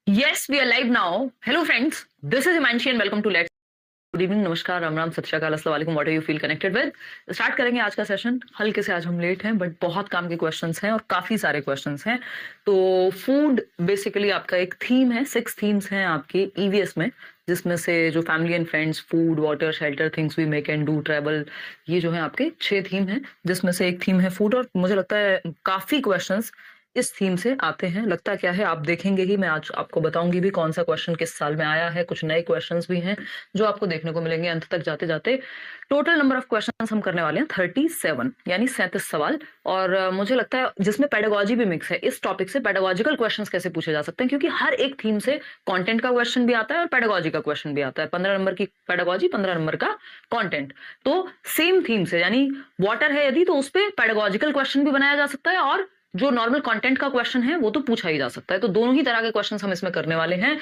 Yes, we are live now. Hello, friends. This is Himanshi and welcome to Let's. Good evening, नमस्कार, राम राम, सत श्री अकाल, अस्सलाम वालेकुम, what are you feel connected with. Start करेंगे आज का सेशन। हल्के से आज हम लेट हैं बट बहुत काम के क्वेश्चंस हैं और काफी सारे क्वेश्चंस हैं। तो फूड बेसिकली आपका एक थीम है, 6 थीम्स हैं आपकी ईवीएस में, जिसमें से जो family and friends, food, water, shelter, things we make and do, travel, ये जो है आपके 6 थीम हैं, जिसमें से एक थीम है फूड। और मुझे लगता है काफी क्वेश्चंस इस थीम से आते हैं। लगता क्या है आप देखेंगे ही, मैं आज आपको बताऊंगी भी कौन सा क्वेश्चन किस साल में आया है। कुछ नए क्वेश्चंस भी हैं जो आपको देखने को मिलेंगे अंत तक जाते जाते। टोटल नंबर ऑफ क्वेश्चंस हम करने वाले हैं 37, यानी 37 सवाल। और मुझे लगता है जिसमें पेडागोजी भी मिक्स है। इस टॉपिक से पेडागोजिकल क्वेश्चंस कैसे पूछे जा सकते हैं, क्योंकि हर एक थीम से कंटेंट का क्वेश्चन भी आता है और पेडागोजी का क्वेश्चन भी आता है। 15 नंबर की पेडागोजी, 15 नंबर का कंटेंट। तो सेम थीम से, यानी वाटर है यदि, तो उस पर पेडागोजिकल क्वेश्चन भी बनाया जा सकता है और जो नॉर्मल कंटेंट का क्वेश्चन है वो तो पूछा ही जा सकता है। तो दोनों ही तरह के क्वेश्चंस हम इसमें करने वाले हैं,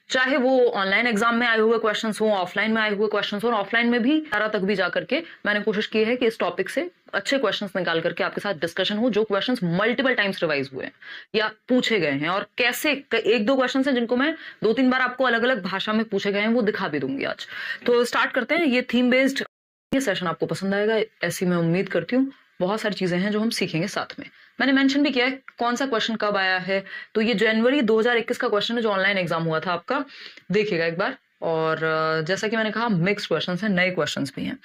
चाहे वो ऑनलाइन एग्जाम में आए हुए क्वेश्चंस हो, ऑफलाइन में आए हुए क्वेश्चंस हो। और ऑफलाइन में भी 12 तक भी जाकर के मैंने कोशिश की है कि इस टॉपिक से अच्छे क्वेश्चंस निकाल करके आपके साथ डिस्कशन हो, जो क्वेश्चंस मल्टीपल टाइम्स रिवाइज हुए हैं या पूछे गए हैं। और कैसे, एक दो क्वेश्चंस हैं जिनको मैं 2-3 बार आपको अलग अलग भाषा में पूछे गए हैं, वो दिखा भी दूंगी आज। तो स्टार्ट करते हैं। ये थीम बेस्ड ये सेशन आपको पसंद आएगा, ऐसी मैं उम्मीद करती हूँ। बहुत सारी चीजें हैं जो हम सीखेंगे साथ में। मैंने मेंशन भी किया है कौन सा क्वेश्चन कब आया है। तो ये जनवरी 2021 का क्वेश्चन है जो ऑनलाइन एग्जाम हुआ था आपका, देखिएगा एक बार। और जैसा कि मैंने कहा, मिक्स क्वेश्चंस हैं, नए क्वेश्चंस भी हैं।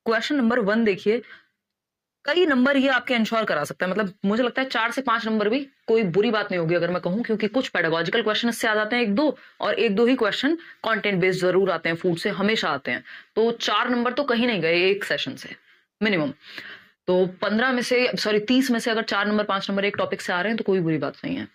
क्वेश्चन नंबर 1 देखिए, कई नंबर ये आपके इंश्योर करा सकता है। मतलब मुझे लगता है 4 से 5 नंबर भी कोई बुरी बात नहीं होगी अगर मैं कहूं, क्योंकि कुछ पेडागोजिकल क्वेश्चन इससे आ जाते हैं 1-2, और 1-2 ही क्वेश्चन कंटेंट बेस्ड जरूर आते हैं, फूड से हमेशा आते हैं। तो 4 नंबर तो कहीं नहीं गए एक सेशन से मिनिमम। तो 15 में से, सॉरी 30 में से अगर 4 नंबर 5 नंबर एक टॉपिक से आ रहे हैं तो कोई बुरी बात नहीं है।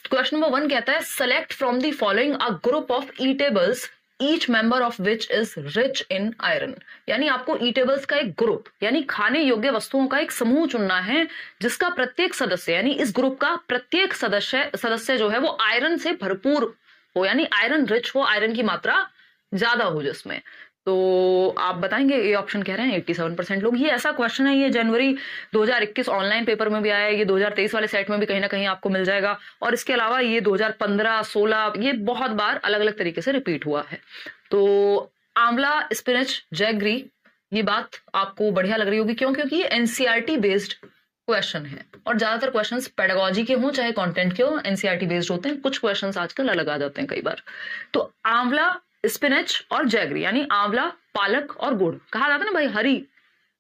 क्वेश्चन नंबर 1 कहता है, select from the following a group of eatables each member of which is rich in iron. यानी आपको ईटेबल्स का एक ग्रुप, यानी खाने योग्य वस्तुओं का एक समूह चुनना है जिसका प्रत्येक सदस्य, यानी इस ग्रुप का प्रत्येक सदस्य जो है वो आयरन से भरपूर हो, यानी आयरन रिच हो, आयरन की मात्रा ज्यादा हो जिसमें। तो आप बताएंगे, ये ऑप्शन कह रहे हैं 87% लोग। ये ऐसा क्वेश्चन है, ये जनवरी 2021 ऑनलाइन पेपर में भी आया है, ये 2023 वाले सेट में भी कहीं ना कहीं आपको मिल जाएगा। और इसके अलावा ये 2015, 16 ये बहुत बार अलग अलग तरीके से रिपीट हुआ है। तो आंवला, स्पिनच, जैगरी, ये बात आपको बढ़िया लग रही होगी। क्यों? क्योंकि ये एनसीईआरटी बेस्ड क्वेश्चन है और ज्यादातर क्वेश्चंस पेडागोजी के हों चाहे कंटेंट के हो, एनसीईआरटी बेस्ड होते हैं। कुछ क्वेश्चंस आजकल अलग आ जाते हैं कई बार। तो आंवला, स्पिनच और जैगरी, यानी आंवला, पालक और गुड़। कहा जाता है ना भाई, हरी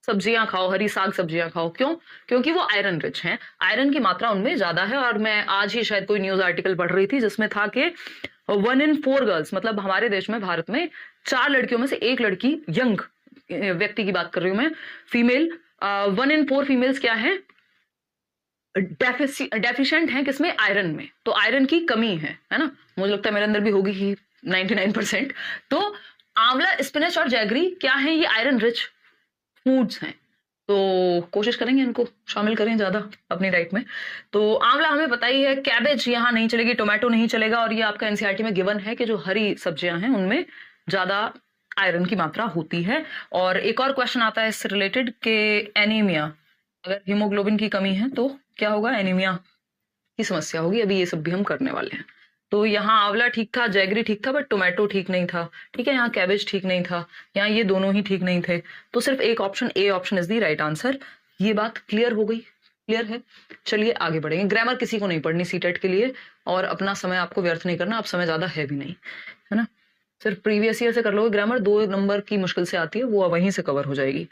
सब्जियां खाओ, हरी साग सब्जियां खाओ। क्यों? क्योंकि वो आयरन रिच हैं, आयरन की मात्रा उनमें ज्यादा है। और मैं आज ही शायद कोई न्यूज आर्टिकल पढ़ रही थी जिसमें था कि 1 in 4 गर्ल्स, मतलब हमारे देश में, भारत में 4 लड़कियों में से 1 लड़की, यंग व्यक्ति की बात कर रही हूं मैं, फीमेल, 1 in 4 फीमेल्स क्या है, डेफिशिएंट हैं किसमें, आयरन में। तो आयरन की कमी है ना। मुझे लगता है मेरे अंदर भी होगी ही 99%। तो आंवला, स्पिनच और जैगरी क्या है, ये आयरन रिच फूड्स हैं। तो कोशिश करेंगे इनको शामिल करें ज्यादा अपनी डाइट में। तो आंवला हमें पता ही है, कैबेज यहाँ नहीं चलेगी, टोमेटो नहीं चलेगा। और ये आपका एनसीईआरटी में गिवन है कि जो हरी सब्जियां हैं उनमें ज्यादा आयरन की मात्रा होती है। और एक और क्वेश्चन आता है इससे रिलेटेड कि एनीमिया, अगर हीमोग्लोबिन की कमी है तो क्या होगा, एनीमिया की समस्या होगी। अभी ये सब भी हम करने वाले हैं। तो यहाँ आंवला ठीक था, जैगरी ठीक था, बट टोमेटो ठीक नहीं था। ठीक है, यहाँ कैबेज ठीक नहीं था, यहाँ ये दोनों ही ठीक नहीं थे। तो सिर्फ एक option, A option is the right answer. ये बात क्लियर हो गई? क्लियर है? चलिए आगे बढ़ेंगे। ग्रामर किसी को नहीं पढ़नी सीटेट के लिए, और अपना समय आपको व्यर्थ नहीं करना। अब समय ज्यादा है भी नहीं, है ना। सिर्फ प्रीवियस ईयर से कर लोगे ग्रामर, 2 नंबर की मुश्किल से आती है, वो वहीं से कवर हो जाएगी।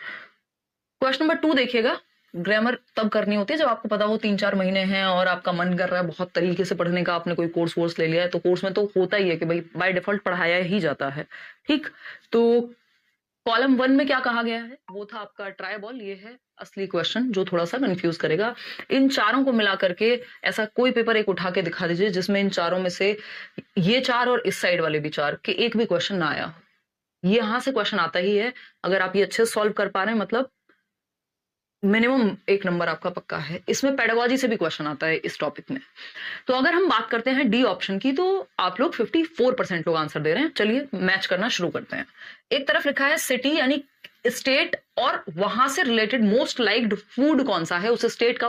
क्वेश्चन नंबर 2 देखिएगा। ग्रामर तब करनी होती है जब आपको पता हो 3-4 महीने हैं और आपका मन कर रहा है बहुत तरीके से पढ़ने का, आपने कोई कोर्स वोर्स ले लिया है। तो कोर्स में तो होता ही है कि भाई बाय डिफॉल्ट पढ़ाया ही जाता है। ठीक, तो कॉलम 1 में क्या कहा गया है, वो था आपका ट्राई बॉल। ये है असली क्वेश्चन जो थोड़ा सा कंफ्यूज करेगा। इन चारों को मिला करके ऐसा कोई पेपर एक उठा के दिखा दीजिए जिसमें इन चारों में से ये 4 और इस साइड वाले भी 4 के एक भी क्वेश्चन ना आया हो। ये यहां से क्वेश्चन आता ही है। अगर आप ये अच्छे से सॉल्व कर पा रहे हैं, मतलब मिनिमम 1 नंबर आपका पक्का है। इसमें पेडागोजी से भी क्वेश्चन आता है इस टॉपिक में। तो अगर हम बात करते हैं डी ऑप्शन की, तो आप लोग 54% लोग आंसर दे रहे हैं। चलिए मैच करना शुरू करते हैं। एक तरफ लिखा है सिटी, यानी स्टेट, और वहां से रिलेटेड मोस्ट लाइक्ड फूड कौन सा है, उस स्टेट का,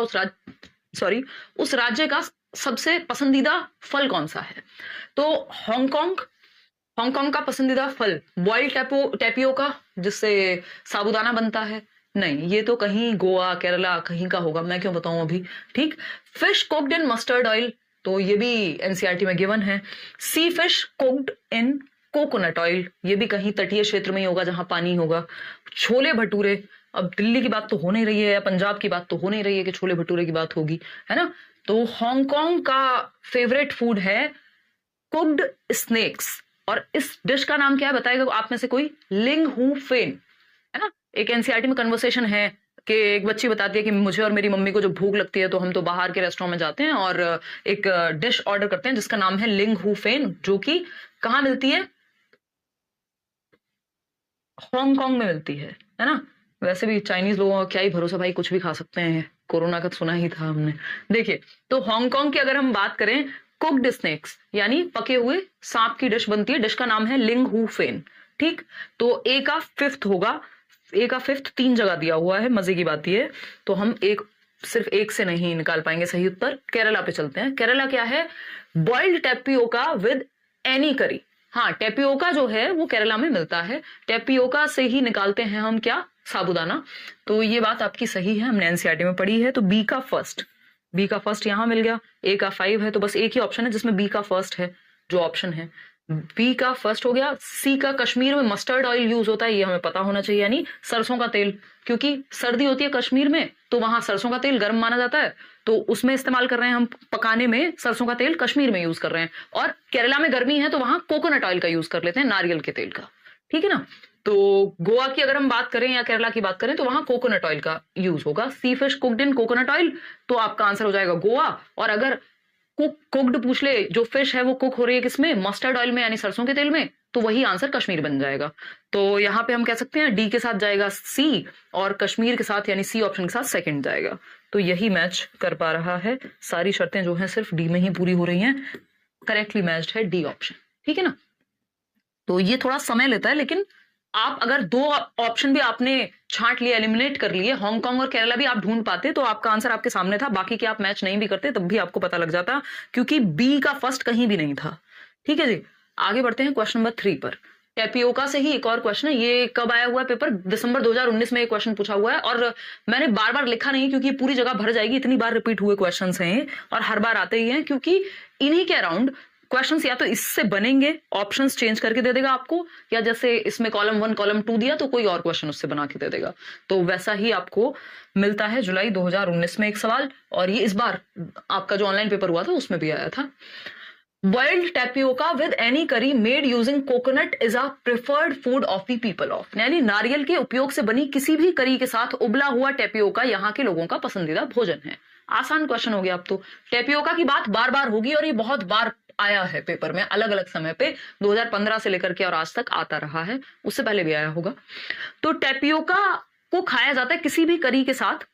उस राज्य का सबसे पसंदीदा फल कौन सा है? तो हांगकांग का पसंदीदा फल बॉइल्ड टेपियोका, जिससे साबूदाना बनता है। नहीं, ये तो कहीं गोवा केरला कहीं का होगा, मैं क्यों बताऊं अभी। ठीक। Fish cooked in mustard oil, तो ये भी एनसीईआरटी में गिवन है। See fish cooked in coconut oil, ये भी कहीं तटीय क्षेत्र में ही होगा जहां पानी होगा। छोले भटूरे, अब दिल्ली की बात तो हो नहीं रही है या पंजाब की बात तो हो नहीं रही है कि छोले भटूरे की बात होगी, है ना। तो हांगकांग का फेवरेट फूड है कुक्ड स्नेक्स, और इस डिश का नाम क्या है बताएगा आप में से कोई? लिंग हू फेन, है ना। एक एनसीईआरटी में कन्वर्सेशन है कि एक बच्ची बताती है कि मुझे और मेरी मम्मी को जब भूख लगती है तो हम तो बाहर के रेस्टोरेंट में जाते हैं और एक डिश ऑर्डर करते हैं जिसका नाम है लिंग हू फेन, जो कि कहाँ मिलती है? हांगकांग में मिलती है ना। वैसे भी चाइनीज लोगों का क्या ही भरोसा भाई, कुछ भी खा सकते हैं, कोरोना का सुना ही था हमने। देखिए, तो हांगकांग की अगर हम बात करें, कुक्ड स्नेक्स यानी पके हुए सांप की डिश बनती है, डिश का नाम है लिंग हू फेन। ठीक। तो ए का फिफ्थ होगा, ए का फिफ्थ 3 जगह दिया हुआ है। मजे की बात ये है, तो हम सिर्फ एक से नहीं निकाल पाएंगे सही उत्तर। केरला पे चलते हैं। केरला क्या है? बॉइल्ड टेपियोका विद एनी करी। हाँ, टेपियोका जो है वो केरला में मिलता है, टेपियोका से ही निकालते हैं हम क्या? साबूदाना। तो ये बात आपकी सही है, हमने एनसीईआरटी में पढ़ी है। तो बी का फर्स्ट यहां मिल गया। ए का 5 है, तो बस एक ही ऑप्शन है जिसमें बी का फर्स्ट है, जो ऑप्शन है बी का फर्स्ट हो गया। सी का कश्मीर में मस्टर्ड ऑयल यूज होता है, ये हमें पता होना चाहिए, यानी सरसों का तेल, क्योंकि सर्दी होती है कश्मीर में तो वहां सरसों का तेल गर्म माना जाता है, तो उसमें इस्तेमाल कर रहे हैं हम पकाने में। सरसों का तेल कश्मीर में यूज कर रहे हैं, और केरला में गर्मी है तो वहां कोकोनट ऑयल का यूज कर लेते हैं, नारियल के तेल का। ठीक है ना। तो गोवा की अगर हम बात करें या केरला की बात करें तो वहां कोकोनट ऑयल का यूज होगा। See fish cooked in coconut oil, तो आपका आंसर हो जाएगा गोवा। और अगर कुक्ड पूछ ले, जो फिश है वो कुक हो रही है किसमें? मस्टर्ड ऑयल में, यानी सरसों के तेल में, तो वही आंसर कश्मीर बन जाएगा। तो यहाँ पे हम कह सकते हैं डी के साथ जाएगा सी, और कश्मीर के साथ यानी सी ऑप्शन के साथ सेकंड जाएगा। तो यही मैच कर पा रहा है, सारी शर्तें जो हैं सिर्फ डी में ही पूरी हो रही हैं। करेक्टली मैच्ड है डी ऑप्शन। ठीक है ना। तो ये थोड़ा समय लेता है, लेकिन आप अगर 2 ऑप्शन भी आपने छांट लिए, एलिमिनेट कर लिए, हांगकांग और केरला भी आप ढूंढ पाते तो आपका आंसर आपके सामने था। बाकी के आप मैच नहीं भी करते तब भी आपको पता लग जाता, क्योंकि बी का फर्स्ट कहीं भी नहीं था। ठीक है जी, आगे बढ़ते हैं क्वेश्चन नंबर 3 पर। टेपियोका से ही एक और क्वेश्चन है। ये कब आया हुआ है पेपर? दिसंबर 2019 में ये क्वेश्चन पूछा हुआ है, और मैंने बार बार लिखा नहीं क्योंकि पूरी जगह भर जाएगी, इतनी बार रिपीट हुए क्वेश्चन हैं और हर बार आते ही हैं, क्योंकि इन्हीं के अराउंड क्वेश्चंस या तो इससे बनेंगे, ऑप्शंस चेंज करके दे देगा आपको, या जैसे इसमें कॉलम 1 कॉलम 2 दिया तो कोई और क्वेश्चन उससे बना के दे देगा। तो वैसा ही आपको मिलता है जुलाई 2019 में एक सवाल, और ये इस बार आपका जो ऑनलाइन पेपर हुआ था उसमें भी आया था। बॉइल्ड टेपियोका विद एनी करी made using coconut is a preferred food of the people of, यानी नारियल के उपयोग से बनी किसी भी करी के साथ उबला हुआ टेपियोका यहाँ के लोगों का पसंदीदा भोजन है। आसान क्वेश्चन हो गया। अब तो टेपियोका की बात बार बार होगी, और ये बहुत बार आया है पेपर में, अलग अलग समय पे, 2015 से लेकर के और आज तक आता रहा है, उससे पहले भी आया होगा। तो टेपियोका को खाया जाता है किसी भी करी के साथ,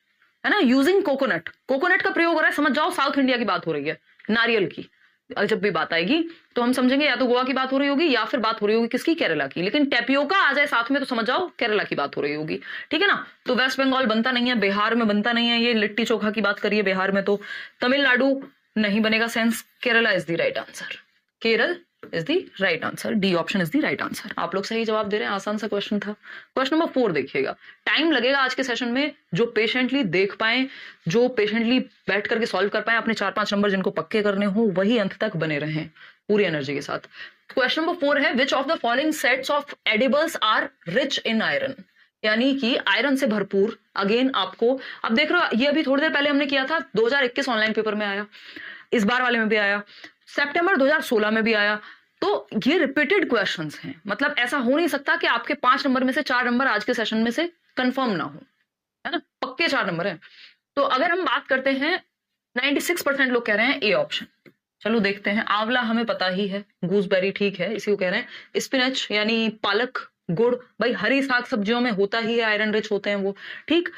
है ना, यूजिंग कोकोनट। कोकोनट का प्रयोग हो रहा है, समझ जाओ साउथ इंडिया की बात हो रही है, नारियल की। जब भी बात आएगी तो हम समझेंगे या तो गोवा की बात हो रही होगी या फिर बात हो रही होगी किसकी? केरला की। लेकिन टेपियोका आ जाए साथ में तो समझ जाओ केरला की बात हो रही होगी। ठीक है ना। तो वेस्ट बंगाल बनता नहीं है, बिहार में बनता नहीं है, ये लिट्टी चोखा की बात करिए बिहार में, तो तमिलनाडु नहीं बनेगा sense. Kerala is the right answer. Kerala is the right answer. D option is the right answer. आप लोग सही जवाब दे रहे हैं, आसान सा क्वेश्चन था। क्वेश्चन नंबर 4 देखिएगा। टाइम लगेगा आज के सेशन में, जो पेशेंटली देख पाए, जो पेशेंटली बैठ करके सॉल्व कर पाए, अपने 4-5 नंबर जिनको पक्के करने हो वही अंत तक बने रहें पूरी एनर्जी के साथ। क्वेश्चन नंबर 4 है, which of the following sets of edibles are rich in iron, यानी कि आयरन से भरपूर। अगेन आपको अब देख रहे हो, ये अभी थोड़ी देर पहले हमने किया था, 2021 ऑनलाइन पेपर में आया, इस बार वाले में भी आया, सितंबर 2016 में भी आया। तो ये रिपीटेड क्वेश्चंस हैं, मतलब ऐसा हो नहीं सकता कि आपके 5 नंबर में से 4 नंबर आज के सेशन में से कंफर्म ना हो, है ना, पक्के 4 नंबर है। तो अगर हम बात करते हैं, 96% लोग कह रहे हैं ए ऑप्शन। चलो देखते हैं। आंवला हमें पता ही है, गूसबेरी ठीक है, इसी को कह रहे हैं। स्पिनच यानी पालक, गुड़, भाई हरी साग सब्जियों में होता ही है, आयरन रिच होते हैं वो। ठीक।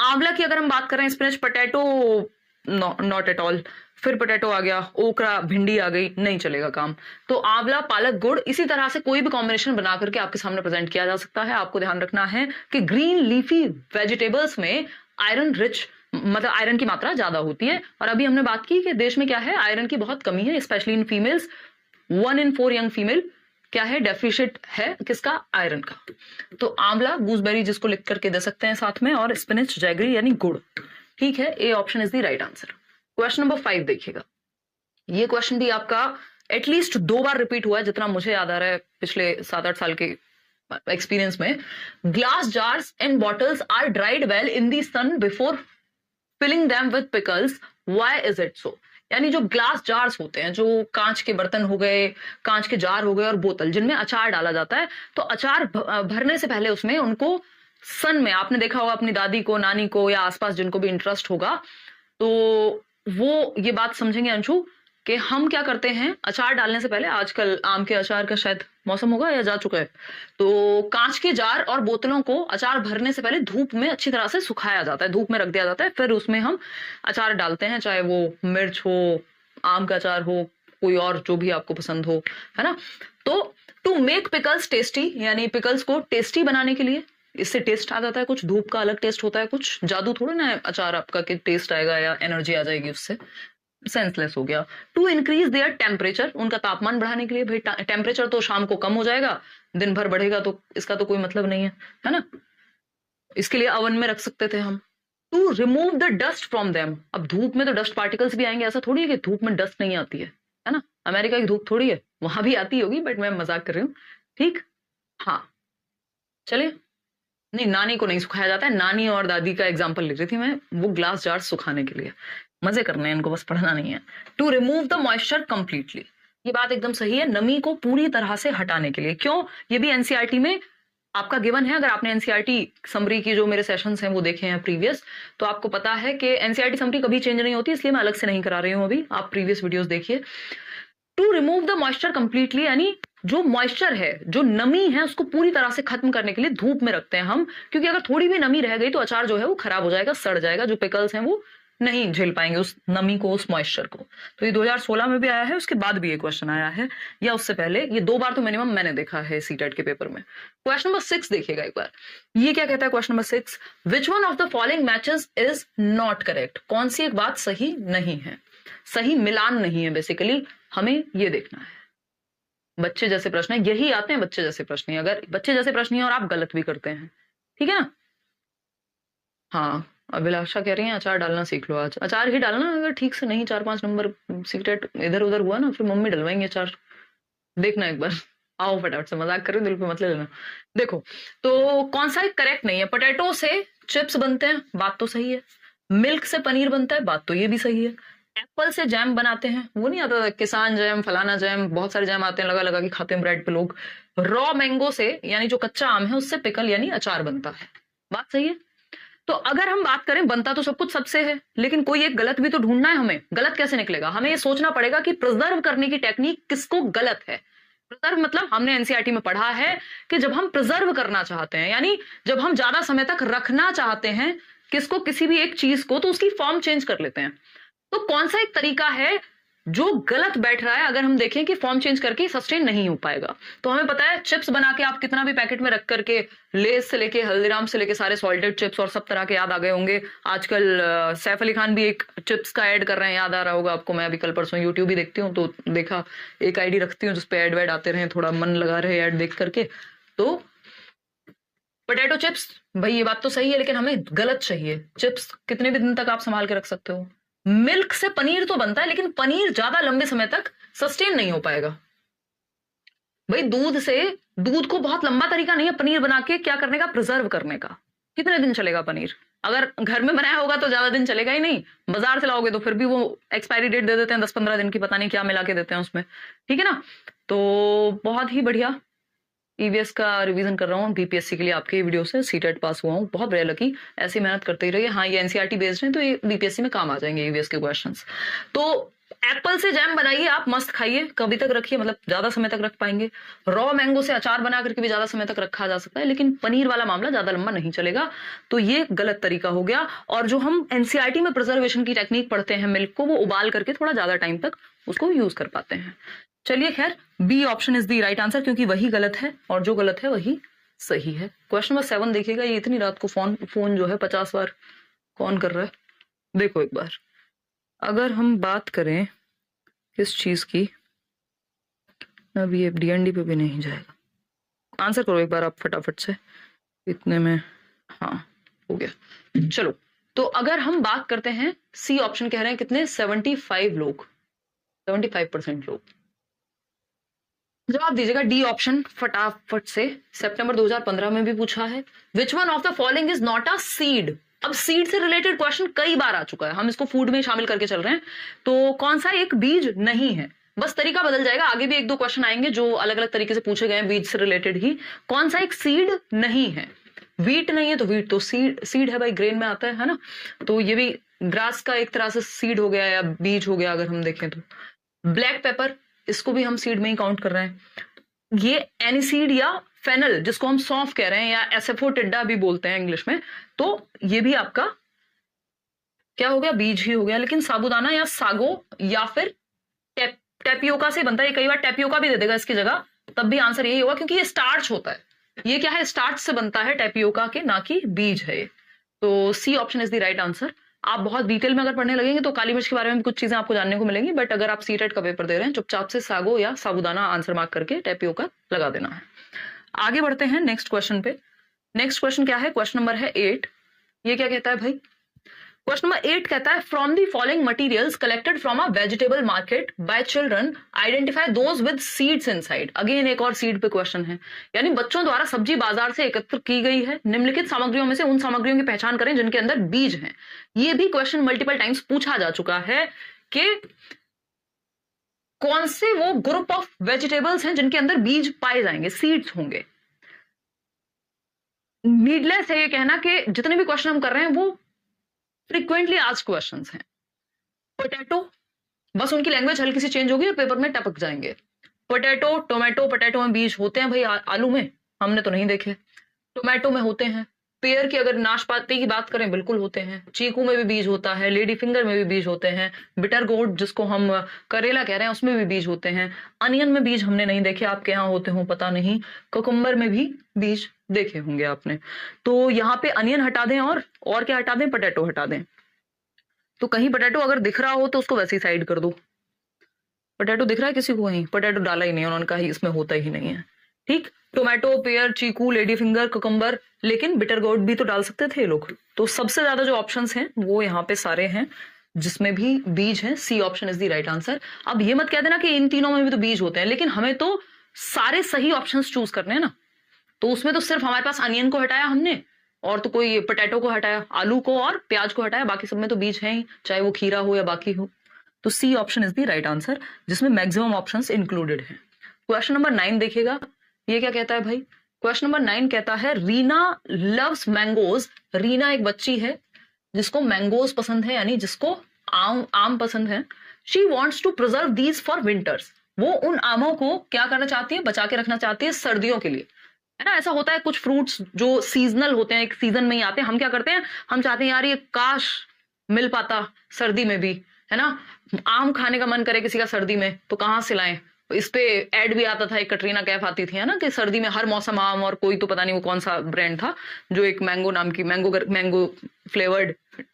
आंवला की अगर हम बात करें, spinach, potato not at all. फिर पोटैटो आ गया, ओकरा, भिंडी आ गई, नहीं चलेगा काम। तो आंवला, पालक, गुड़, इसी तरह से कोई भी कॉम्बिनेशन बना करके आपके सामने प्रेजेंट किया जा सकता है। आपको ध्यान रखना है कि ग्रीन लीफी वेजिटेबल्स में आयरन रिच मतलब आयरन की मात्रा ज्यादा होती है। और अभी हमने बात की कि देश में क्या है, आयरन की बहुत कमी है, specially in females. 1 in 4 young female क्या है, डेफिशिट है किसका, आयरन का। तो आंवला, गूसबेरी जिसको लिख करके दे सकते हैं साथ में, और स्पिनच, जैगरी यानी गुड़। ठीक है, A option is the right answer. Question number 5 देखिएगा। ये क्वेश्चन भी आपका एटलीस्ट 2 बार रिपीट हुआ है, जितना मुझे याद आ रहा है पिछले 7-8 साल के एक्सपीरियंस में। Glass jars and bottles are dried well in the sun before filling them with pickles, why is it so. यानी जो ग्लास जार्स होते हैं, जो कांच के बर्तन हो गए, कांच के जार हो गए और बोतल जिनमें अचार डाला जाता है, तो अचार भरने से पहले उसमें उनको सन में, आपने देखा होगा अपनी दादी को, नानी को या आसपास जिनको भी इंटरेस्ट होगा, तो वो ये बात समझेंगे अंशु कि हम क्या करते हैं, अचार डालने से पहले, आजकल आम के अचार का शायद मौसम होगा या जा चुका है, तो कांच के जार और बोतलों को अचार भरने से पहले धूप में अच्छी तरह से सुखाया जाता है, धूप में रख दिया जाता है, फिर उसमें हम अचार डालते हैं, चाहे वो मिर्च हो, आम का अचार हो, कोई और जो भी आपको पसंद हो, है ना। तो टू मेक पिकल्स टेस्टी, यानी पिकल्स को टेस्टी बनाने के लिए, इससे टेस्ट आ जाता है कुछ, धूप का अलग टेस्ट होता है, कुछ जादू थोड़ा ना है अचार आपका कि टेस्ट आएगा या एनर्जी आ जाएगी उससे, सेंसलेस हो गया। टू इंक्रीज देयर टेम्परेचर, उनका तापमान बढ़ाने के लिए, भाई टेम्परेचर तो शाम को कम हो जाएगा, दिन भर बढ़ेगा तो इसका तो कोई मतलब नहीं है ना, इसके लिए ओवन में रख सकते थे हम। To remove the dust from them, अब धूप में तो डस्ट पार्टिकल्स भी आएंगे, ऐसा थोड़ी है कि धूप में डस्ट नहीं आती है ना, अमेरिका की धूप थोड़ी है, वहां भी आती होगी, बट मैं मजाक कर रही हूँ, ठीक। हाँ चलिए, नहीं नानी को नहीं सुखाया जाता है, नानी और दादी का एग्जाम्पल ले रही थी मैं, वो ग्लास जार सुखाने के लिए, मजे करने हैं इनको, बस पढ़ना नहीं है। To remove the moisture completely, ये बात एकदम सही है, नमी को पूरी तरह से हटाने के लिए। क्यों, ये भी एनसीईआरटी में आपका गिवन है, अगर आपने एनसीईआरटी समरी की जो मेरे सेशंस हैं वो देखे हैं प्रीवियस, तो आपको पता है कि एनसीईआरटी समरी कभी चेंज नहीं होती, इसलिए मैं अलग से नहीं करा रही हूं अभी, आप प्रीवियस वीडियोस देखिए। To remove the moisture completely, यानी जो मॉइस्चर है, जो नमी है, उसको पूरी तरह से खत्म करने के लिए धूप में रखते हैं हम, क्योंकि अगर थोड़ी भी नमी रह गई तो अचार जो है वो खराब हो जाएगा, सड़ जाएगा, जो पिकल्स हैं वो नहीं झेल पाएंगे उस नमी को, उस मॉइस्चर को। तो ये 2016 में भी आया है, उसके बाद भी ये क्वेश्चन आया है, या उससे पहले, ये 2 बार तो मिनिमम मैंने देखा है सीटेट के पेपर में। क्वेश्चन नंबर 6 देखिएगा एक बार, ये क्या कहता है question number 6, which one of the following matches is not correct, कौन सी एक बात सही नहीं है, सही मिलान नहीं है, बेसिकली हमें ये देखना है। बच्चे जैसे प्रश्न है, यही आते हैं बच्चे जैसे प्रश्न, अगर बच्चे जैसे प्रश्न है और आप गलत भी करते हैं, ठीक है ना। हाँ, अभिलाषा कह रही है अचार डालना सीख लो, आज अचार ही डालना, अगर ठीक से नहीं 4-5 नंबर सीक्रेट इधर उधर हुआ ना, फिर मम्मी डलवाएंगे अचार, देखना एक बार। आओ फटाफट से, मजाक कर रही हूँ, दिल पे मत ले लेना। देखो, तो कौन सा करेक्ट नहीं है, पोटैटो से चिप्स बनते हैं, बात तो सही है, मिल्क से पनीर बनता है, बात तो ये भी सही है, एप्पल से जैम बनाते हैं, वो नहीं आता किसान जैम, फलाना जैम, बहुत सारे जैम आते हैं, लगा लगा के खाते हैं ब्रेड पे लोग। रॉ मैंगो से, यानी जो कच्चा आम है उससे पिकल यानी अचार बनता है, बात सही है। तो अगर हम बात करें, बनता तो सब कुछ सबसे है, लेकिन कोई एक गलत भी तो ढूंढना है हमें, गलत कैसे निकलेगा, हमें ये सोचना पड़ेगा कि प्रिजर्व करने की टेक्निक किसको गलत है। प्रिजर्व मतलब हमने एनसीईआरटी में पढ़ा है कि जब हम प्रिजर्व करना चाहते हैं, यानी जब हम ज्यादा समय तक रखना चाहते हैं किसको, किसी भी एक चीज को, तो उसकी फॉर्म चेंज कर लेते हैं। तो कौन सा एक तरीका है जो गलत बैठ रहा है, अगर हम देखें कि फॉर्म चेंज करके सस्टेन नहीं हो पाएगा। तो हमें पता है चिप्स बना के आप कितना भी पैकेट में रख करके, लेस से लेके हल्दीराम से लेके सारे सॉल्टेड चिप्स और सब तरह के याद आ गए होंगे। आजकल सैफ अली खान भी एक चिप्स का ऐड कर रहे हैं, याद आ रहा होगा आपको, मैं अभी कल परसों यूट्यूब भी देखती हूँ तो देखा, एक आईडी रखती हूँ जिसपे ऐड वैड आते रहे, थोड़ा मन लगा रहे ऐड देख करके। तो पोटैटो चिप्स, भाई ये बात तो सही है, लेकिन हमें गलत चाहिए। चिप्स कितने भी दिन तक आप संभाल के रख सकते हो। मिल्क से पनीर तो बनता है, लेकिन पनीर ज्यादा लंबे समय तक सस्टेन नहीं हो पाएगा। भाई दूध को बहुत लंबा तरीका नहीं है पनीर बना के क्या करने का, प्रिजर्व करने का। कितने दिन चलेगा पनीर, अगर घर में बनाया होगा तो ज्यादा दिन चलेगा ही नहीं, बाजार से लाओगे तो फिर भी वो एक्सपायरी डेट दे देते हैं 10-15 दिन की, पता नहीं क्या मिला के देते हैं उसमें, ठीक है ना। तो बहुत ही बढ़िया, ईवीएस का रिवीजन कर रहा हूँ बीपीएससी के लिए, आपके वीडियो से सीटेट पास हुआ हूँ, बहुत बढ़िया लगी, ऐसी मेहनत करते ही रहिए। हाँ, ये एनसीईआरटी बेस्ड है तो ये बीपीएससी में काम आ जाएंगे ईवीएस के क्वेश्चंस। तो एप्पल से जैम बनाइए आप, मस्त खाइए, कभी तक रखिए, मतलब ज्यादा समय तक रख पाएंगे। रॉ मैंगो से अचार बना करके भी ज्यादा समय तक रखा जा सकता है, लेकिन पनीर वाला मामला ज्यादा लंबा नहीं चलेगा, तो ये गलत तरीका हो गया। और जो हम एनसीईआरटी में प्रिजर्वेशन की टेक्निक पढ़ते हैं, मिल्क को वो उबाल करके थोड़ा ज्यादा टाइम तक उसको यूज कर पाते हैं। चलिए खैर, B option is the right answer, क्योंकि वही गलत है और जो गलत है वही सही है। क्वेश्चन नंबर 7 देखिएगा, ये इतनी रात को फोन जो है 50 बार कौन कर रहा है। देखो एक बार, अगर हम बात करें किस चीज की, अब ये डीएनडी पे भी नहीं जाएगा। आंसर करो एक बार आप फटाफट से, इतने में। हाँ, हो गया। चलो, तो अगर हम बात करते हैं, सी ऑप्शन कह रहे हैं कितने, 75 लोग, 75% लोग। जवाब दीजिएगा डी ऑप्शन फटाफट से। सितंबर 2015 में भी पूछा है। Which one of the following is not a seed. अब सीड से रिलेटेड क्वेश्चन कई बार आ चुका है, हम इसको फूड में शामिल करके चल रहे हैं। तो कौन सा एक बीज नहीं है, बस तरीका बदल जाएगा। आगे भी एक दो क्वेश्चन आएंगे जो अलग अलग तरीके से पूछे गए हैं बीज से रिलेटेड ही। कौन सा एक सीड नहीं है, वीट नहीं है तो वीट तो सीड है भाई, ग्रेन में आता है ना। तो ये भी ग्रास का एक तरह से सीड हो गया या बीज हो गया अगर हम देखें तो। ब्लैक पेपर, इसको भी हम सीड में ही काउंट कर रहे हैं। ये एनिसीड या फेनल, जिसको हम सौंफ कह रहे हैं या एसेफोटिडा भी बोलते हैं इंग्लिश में, तो ये भी आपका क्या हो गया, बीज ही हो गया। लेकिन साबूदाना या सागो या फिर टेपियोका से बनता है, कई बार टेपियोका भी दे देगा इसकी जगह, तब भी आंसर यही होगा क्योंकि ये स्टार्च होता है। ये क्या है, स्टार्च से बनता है टेपियोका के, ना कि बीज है ये। तो C option is the right answer. आप बहुत डिटेल में अगर पढ़ने लगेंगे तो काली मिर्च के बारे में भी कुछ चीजें आपको जानने को मिलेंगी, बट अगर आप सीटेट का पेपर दे रहे हैं, चुपचाप से सागो या साबूदाना आंसर मार्क करके टेपियोका लगा देना है। आगे बढ़ते हैं नेक्स्ट क्वेश्चन पे। नेक्स्ट क्वेश्चन क्या है, क्वेश्चन नंबर है 8। ये क्या कहता है भाई, क्वेश्चन नंबर 8 कहता है from the following materials collected from a vegetable market bye children identify those with seeds inside. Again एक और सीड पे क्वेश्चन है, यानी बच्चों द्वारा सब्जी बाजार से एकत्र की गई है निम्नलिखित सामग्रियों में से उन सामग्रियों की पहचान करें जिनके अंदर बीज हैं। ये भी क्वेश्चन मल्टीपल टाइम्स पूछा जा चुका है कि कौन से वो ग्रुप ऑफ वेजिटेबल्स हैं जिनके अंदर बीज पाए जाएंगे, सीड्स होंगे। नीडलेस है ये कहना कि जितने भी क्वेश्चन हम कर रहे हैं वो फ्रीक्वेंटली आस्क्ड क्वेश्चंस हैं। पोटैटो, बस उनकी लैंग्वेज हल्की सी चेंज होगी और पेपर में टपक जाएंगे। पोटैटो, टोमेटो, पोटैटो में बीज होते हैं भाई, आलू में हमने तो नहीं देखे, टोमेटो में होते हैं। पेयर की अगर नाशपाती की बात करें, बिल्कुल होते हैं। चीकू में भी बीज होता है, लेडी फिंगर में भी बीज होते हैं, बिटर गोर्ड जिसको हम करेला कह रहे हैं उसमें भी बीज होते हैं। अनियन में बीज हमने नहीं देखे, आपके यहाँ होते हो पता नहीं। कुकुम्बर में भी बीज देखे होंगे आपने। तो यहाँ पे अनियन हटा दें और क्या हटा दें, पोटैटो हटा दें। तो कहीं पोटैटो अगर दिख रहा हो तो उसको वैसी साइड कर दो। पोटैटो दिख रहा है किसी को, कहीं पोटैटो डाला ही नहीं, उन्होंने कहा इसमें होता ही नहीं है। ठीक, टोमेटो, पेयर, चीकू, लेडी फिंगर, कुकुम्बर, लेकिन बिटर गोर्ड भी तो डाल सकते थे ये लोग। तो सबसे ज्यादा जो ऑप्शंस हैं वो यहाँ पे सारे हैं जिसमें भी बीज है। C option is the right answer. अब ये मत कह देना कि इन तीनों में भी तो बीज होते हैं, लेकिन हमें तो सारे सही ऑप्शंस चूज करने हैं ना। तो उसमें तो सिर्फ हमारे पास अनियन को हटाया हमने, और तो कोई पोटैटो को हटाया, आलू को और प्याज को हटाया, बाकी सब में तो बीज है ही, चाहे वो खीरा हो या बाकी हो। तो C option is the right answer, जिसमें मैक्सिमम ऑप्शंस इंक्लूडेड हैं। क्वेश्चन नंबर 9 देखिएगा, ये क्या कहता है भाई। क्वेश्चन नंबर 9 कहता है रीना लव्स मैंगोज। रीना एक बच्ची है जिसको मैंगोज पसंद है, यानी जिसको आम पसंद है। She wants to preserve these for winters. वो उन आमों को क्या करना चाहती है, बचा के रखना चाहती है सर्दियों के लिए, है ना। ऐसा होता है कुछ फ्रूट्स जो सीजनल होते हैं, एक सीजन में ही आते हैं। हम क्या करते हैं, हम चाहते हैं यार ये काश मिल पाता सर्दी में भी, है ना। आम खाने का मन करे किसी का सर्दी में तो कहाँ से लाएं। इस पे एड भी आता था, एक कटरीना कैफ आती थी, है ना, कि सर्दी में हर मौसम आम, और कोई तो पता नहीं वो कौन सा ब्रांड था जो एक मैंगो नाम की, मैंगो फ्लेवर्ड,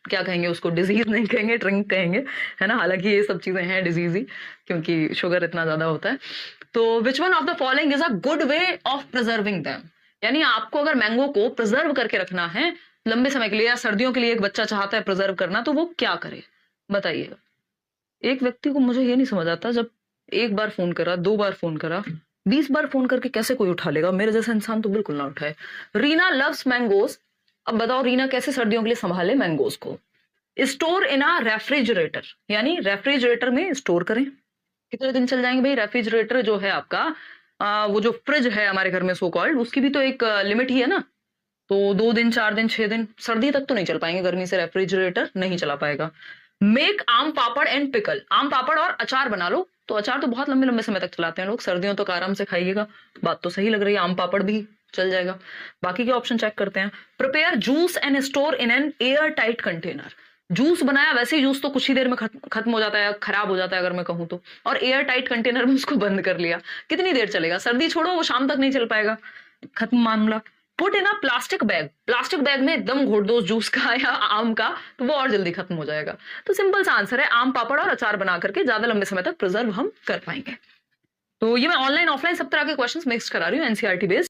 क्या कहेंगे उसको, डिजीज नहीं कहेंगे, ड्रिंक कहेंगे, है ना। हालांकि ये सब चीजें हैं डिजीज ही, क्योंकि शुगर इतना ज्यादा होता है। तो which one of the following is a good way of preserving them. यानी आपको अगर मैंगो को प्रिजर्व करके रखना है लंबे समय के लिए, या सर्दियों के लिए एक बच्चा चाहता है प्रिजर्व करना, तो वो क्या करे बताइएगा। एक व्यक्ति को मुझे ये नहीं समझ आता, जब एक बार फोन करा, 2 बार फोन करा, 20 बार फोन करके कैसे कोई उठा लेगा। मेरे जैसा इंसान तो बिल्कुल ना उठाए। Reena loves mangoes. अब बताओ रीना कैसे सर्दियों के लिए संभाले मैंगोज को। स्टोर इन अ रेफ्रिजरेटर, यानी रेफ्रिजरेटर में स्टोर करें। कितने दिन चल जाएंगे भाई। रेफ्रिजरेटर जो है आपका, वो जो फ्रिज है हमारे घर में सो कॉल्ड, उसकी भी तो एक लिमिट ही है ना। तो 2 दिन, 4 दिन, 6 दिन, सर्दी तक तो नहीं चल पाएंगे, गर्मी से रेफ्रिजरेटर नहीं चला पाएगा। मेक आम पापड़ एंड पिकल। आम पापड़ और अचार बना लो। तो अचार तो बहुत लंबे लंबे समय तक चलाते हैं लोग, सर्दियों तक आराम से खाइएगा। बात तो सही लग रही है, आम पापड़ भी चल जाएगा। बाकी के ऑप्शन चेक करते हैं। Prepare juice and store in an air tight container. Juice बनाया, वैसे ही जूस तो कुछ ही देर में खत्म हो जाता है, खराब हो जाता है अगर मैं कहूँ तो, और एयर टाइट कंटेनर में उसको बंद कर लिया, कितनी देर चलेगा। सर्दी छोड़ो, वो शाम तक नहीं चल पाएगा, खत्म मामला। Put in a plastic bag में एकदम घोट दो जूस का या आम का, तो वो और जल्दी खत्म हो जाएगा। तो सिंपल सा आंसर है, आम पापड़ और अचार बना करके ज्यादा लंबे समय तक प्रिजर्व हम कर पाएंगे। तो ये मैं ऑनलाइन ऑफलाइन सब तरह के क्वेश्चंस मिक्स करा रही हूँ, एनसीईआरटी बेस्ड।